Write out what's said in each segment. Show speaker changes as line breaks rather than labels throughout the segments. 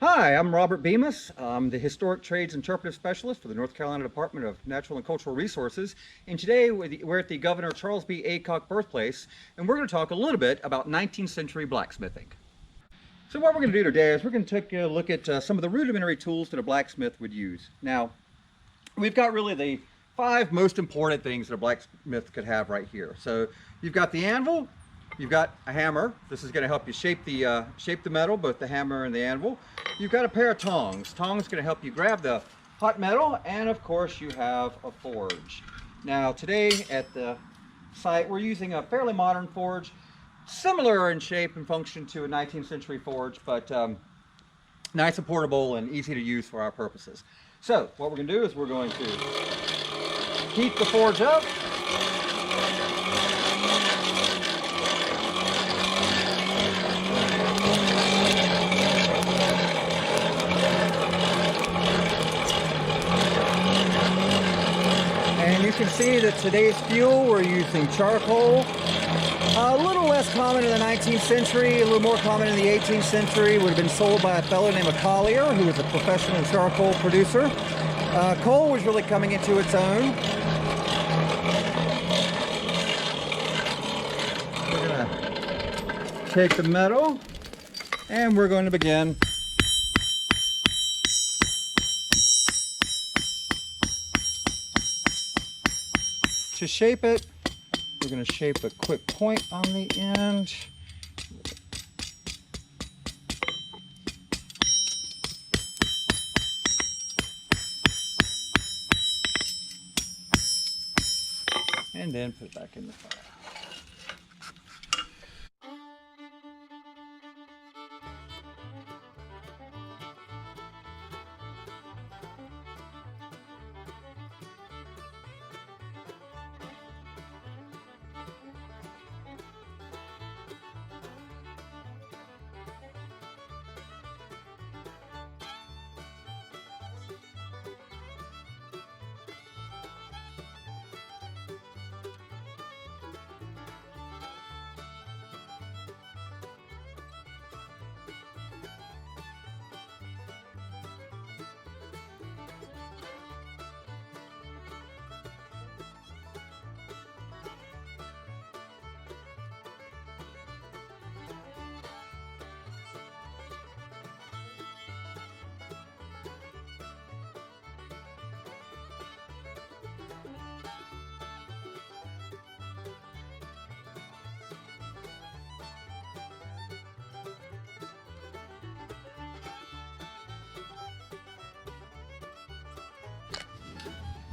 Hi, I'm Robert Bemis. I'm the Historic Trades Interpretive Specialist for the North Carolina Department of Natural and Cultural Resources. And today we're at the Governor Charles B. Aycock Birthplace, and we're going to talk a little bit about 19th century blacksmithing. So what we're going to do today is we're going to take a look at some of the rudimentary tools that a blacksmith would use. Now, we've got really the 5 most important things that a blacksmith could have right here. So you've got the anvil, you've got a hammer. This is going to help you shape the metal, both the hammer and the anvil. You've got a pair of tongs. Tongs going to help you grab the hot metal, and of course you have a forge. Now today at the site we're using a fairly modern forge, similar in shape and function to a 19th century forge, but nice and portable and easy to use for our purposes. So what we're going to do is we're going to heat the forge up. And you can see that today's fuel, we're using charcoal. A little less common in the 19th century, a little more common in the 18th century. Would have been sold by a fellow named Collier, who was a professional charcoal producer. Coal was really coming into its own. We're going to take the metal and we're going to begin to shape it. We're going to shape a quick point on the end. And then put it back in the fire.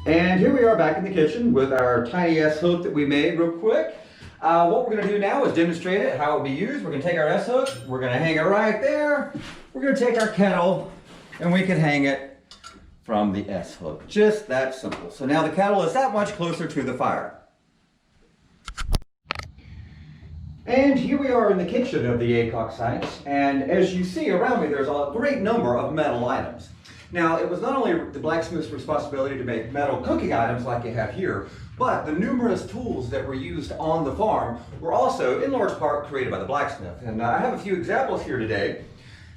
And here we are back in the kitchen with our tiny S-hook that we made real quick. What we're going to do now is demonstrate it, how it will be used. We're going to take our S-hook, we're going to hang it right there. We're going to take our kettle and we can hang it from the S-hook. Just that simple. So now the kettle is that much closer to the fire. And here we are in the kitchen of the Aycock site, and as you see around me there's a great number of metal items. Now, it was not only the blacksmith's responsibility to make metal cooking items like you have here, but the numerous tools that were used on the farm were also, in large part, created by the blacksmith. And I have a few examples here today.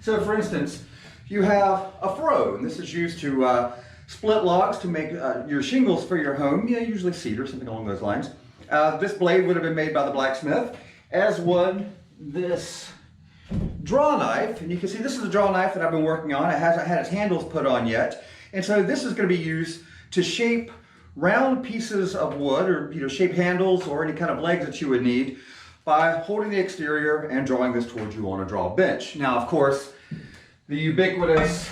So, for instance, you have a furrow, and this is used to split logs to make your shingles for your home, usually cedar, something along those lines. This blade would have been made by the blacksmith, as would this draw knife, and you can see this is a draw knife that I've been working on. It hasn't had its handles put on yet, and so this is going to be used to shape round pieces of wood, or shape handles or any kind of legs that you would need by holding the exterior and drawing this towards you on a draw bench. Now, of course, the ubiquitous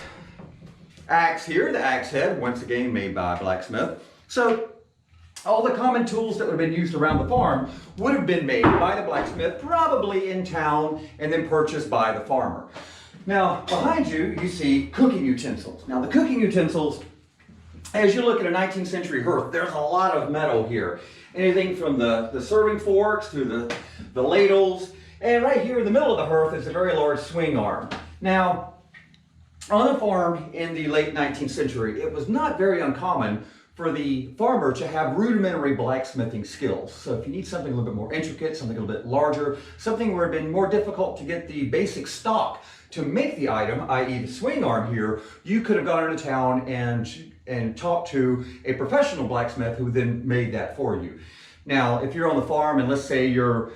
axe here, the axe head, once again made by a blacksmith. So all the common tools that would have been used around the farm would have been made by the blacksmith, probably in town, and then purchased by the farmer. Now, behind you, you see cooking utensils. Now, the cooking utensils, as you look at a 19th century hearth, there's a lot of metal here. Anything from the serving forks to the ladles, and right here in the middle of the hearth is a very large swing arm. Now, on a farm in the late 19th century, it was not very uncommon for the farmer to have rudimentary blacksmithing skills. So if you need something a little bit more intricate, something a little bit larger, something where it had been more difficult to get the basic stock to make the item, i.e. the swing arm here, you could have gone into town and talked to a professional blacksmith who then made that for you. Now, if you're on the farm and let's say your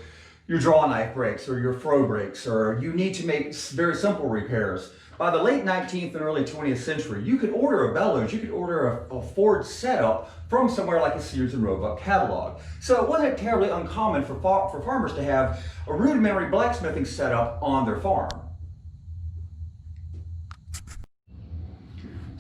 draw knife breaks or your froe breaks, or you need to make very simple repairs, by the late 19th and early 20th century, you could order a bellows, you could order a forged setup from somewhere like a Sears and Roebuck catalog. So it wasn't terribly uncommon for farmers to have a rudimentary blacksmithing setup on their farm.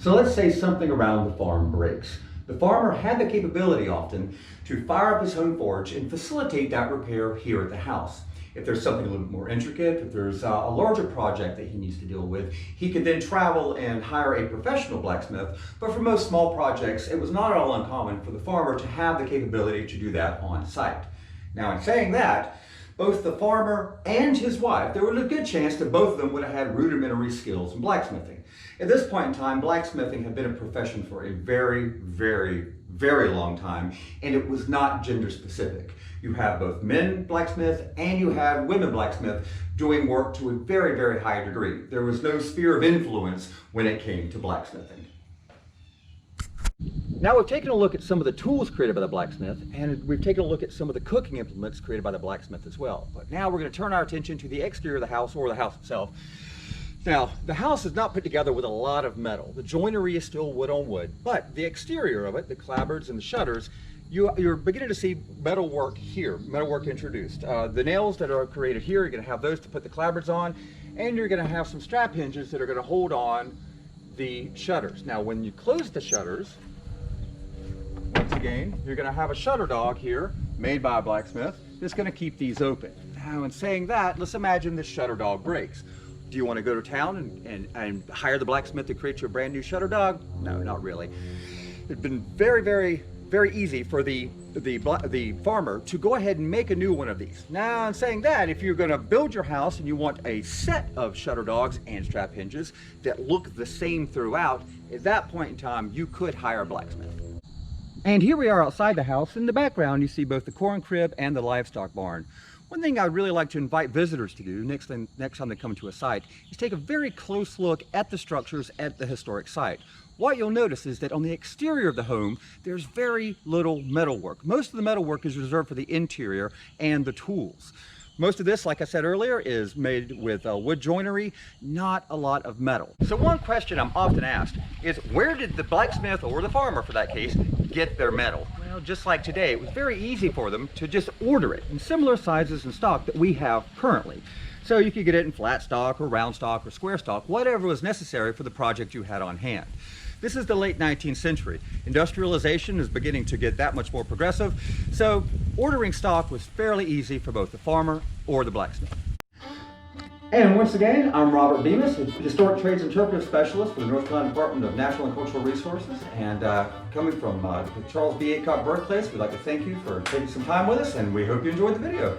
So let's say something around the farm breaks. The farmer had the capability often to fire up his home forge and facilitate that repair here at the house. If there's something a little bit more intricate, if there's a larger project that he needs to deal with, he could then travel and hire a professional blacksmith. But for most small projects, it was not at all uncommon for the farmer to have the capability to do that on site. Now, in saying that, both the farmer and his wife, there was a good chance that both of them would have had rudimentary skills in blacksmithing. At this point in time, blacksmithing had been a profession for a very, very, very long time, and it was not gender specific. You have both men blacksmith and you have women blacksmith doing work to a very, very high degree. There was no sphere of influence when it came to blacksmithing. Now we've taken a look at some of the tools created by the blacksmith, and we've taken a look at some of the cooking implements created by the blacksmith as well. But now we're going to turn our attention to the exterior of the house, or the house itself. Now, the house is not put together with a lot of metal. The joinery is still wood on wood, but the exterior of it, the clapboards and the shutters, you're beginning to see metal work here, metal work introduced. The nails that are created here, you're going to have those to put the clapboards on, and you're going to have some strap hinges that are going to hold on the shutters. Now, when you close the shutters, once again, you're going to have a shutter dog here, made by a blacksmith, that's going to keep these open. Now, in saying that, let's imagine this shutter dog breaks. Do you want to go to town and hire the blacksmith to create you a brand new shutter dog? No, not really. It's been very, very, very easy for the farmer to go ahead and make a new one of these. Now, in saying that, if you're going to build your house and you want a set of shutter dogs and strap hinges that look the same throughout, at that point in time, you could hire a blacksmith. And here we are outside the house. In the background, you see both the corn crib and the livestock barn. One thing I'd really like to invite visitors to do next time they come to a site is take a very close look at the structures at the historic site. What you'll notice is that on the exterior of the home, there's very little metalwork. Most of the metalwork is reserved for the interior and the tools. Most of this, like I said earlier, is made with wood joinery, not a lot of metal. So one question I'm often asked is, where did the blacksmith, or the farmer for that case, get their metal? Well, just like today, it was very easy for them to just order it in similar sizes and stock that we have currently. So you could get it in flat stock or round stock or square stock, whatever was necessary for the project you had on hand. This is the late 19th century. Industrialization is beginning to get that much more progressive, so ordering stock was fairly easy for both the farmer or the blacksmith. And once again, I'm Robert Bemis, Historic Trades Interpretive Specialist for the North Carolina Department of Natural and Cultural Resources. And coming from the Charles B. Aycock Birthplace, we'd like to thank you for taking some time with us, and we hope you enjoyed the video.